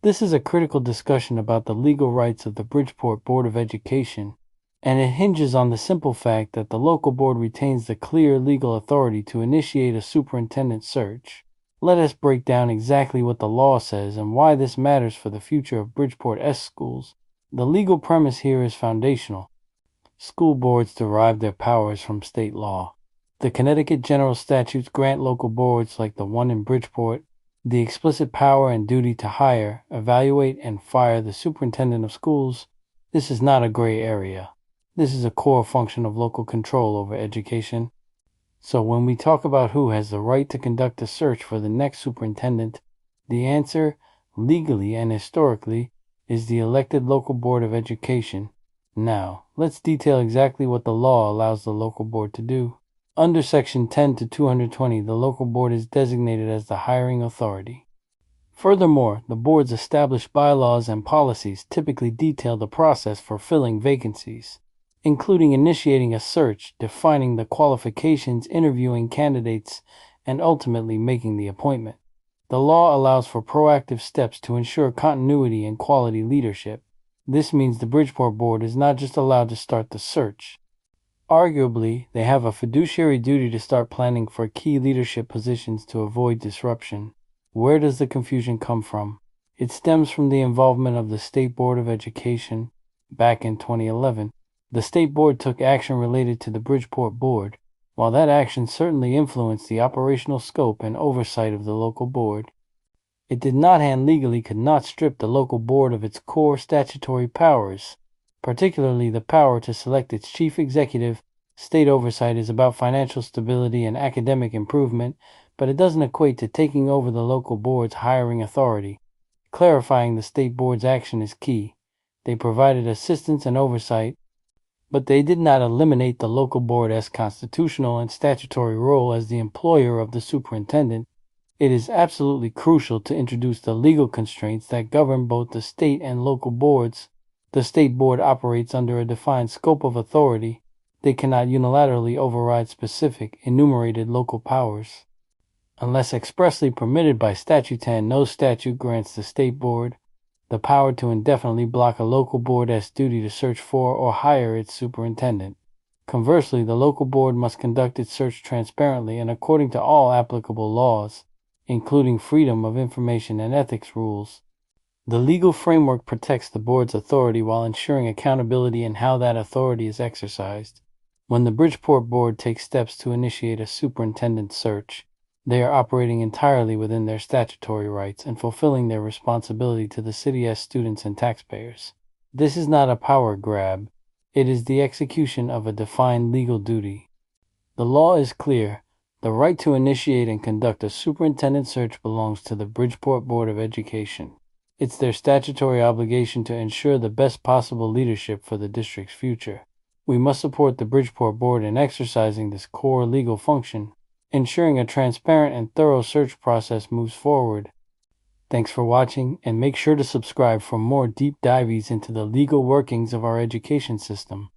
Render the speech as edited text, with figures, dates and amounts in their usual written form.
This is a critical discussion about the legal rights of the Bridgeport Board of Education, and it hinges on the simple fact that the local board retains the clear legal authority to initiate a superintendent search. Let us break down exactly what the law says and why this matters for the future of Bridgeport-S schools. The legal premise here is foundational. School boards derive their powers from state law. The Connecticut General Statutes grant local boards like the one in Bridgeport the explicit power and duty to hire, evaluate, and fire the superintendent of schools. This is not a gray area. This is a core function of local control over education. So when we talk about who has the right to conduct a search for the next superintendent, the answer, legally and historically, is the elected local board of education. Now, let's detail exactly what the law allows the local board to do. Under Section 10 to 220, the local board is designated as the hiring authority. Furthermore, the board's established bylaws and policies typically detail the process for filling vacancies, including initiating a search, defining the qualifications, interviewing candidates, and ultimately making the appointment. The law allows for proactive steps to ensure continuity and quality leadership. This means the Bridgeport Board is not just allowed to start the search. Arguably, they have a fiduciary duty to start planning for key leadership positions to avoid disruption. Where does the confusion come from? It stems from the involvement of the State Board of Education. Back in 2011, the State Board took action related to the Bridgeport Board. While that action certainly influenced the operational scope and oversight of the local board, it did not and legally could not strip the local board of its core statutory powers, particularly the power to select its chief executive. State oversight is about financial stability and academic improvement, but it doesn't equate to taking over the local board's hiring authority. Clarifying the state board's action is key. They provided assistance and oversight, but they did not eliminate the local board's constitutional and statutory role as the employer of the superintendent. It is absolutely crucial to introduce the legal constraints that govern both the state and local boards. The state board operates under a defined scope of authority. They cannot unilaterally override specific, enumerated local powers. Unless expressly permitted by Statute 10, no statute grants the state board the power to indefinitely block a local board's duty to search for or hire its superintendent. Conversely, the local board must conduct its search transparently and according to all applicable laws, including freedom of information and ethics rules. The legal framework protects the board's authority while ensuring accountability in how that authority is exercised. When the Bridgeport Board takes steps to initiate a superintendent search, they are operating entirely within their statutory rights and fulfilling their responsibility to the city's students and taxpayers. This is not a power grab. It is the execution of a defined legal duty. The law is clear. The right to initiate and conduct a superintendent search belongs to the Bridgeport Board of Education. It's their statutory obligation to ensure the best possible leadership for the district's future. We must support the Bridgeport Board in exercising this core legal function, ensuring a transparent and thorough search process moves forward. Thanks for watching, and make sure to subscribe for more deep dives into the legal workings of our education system.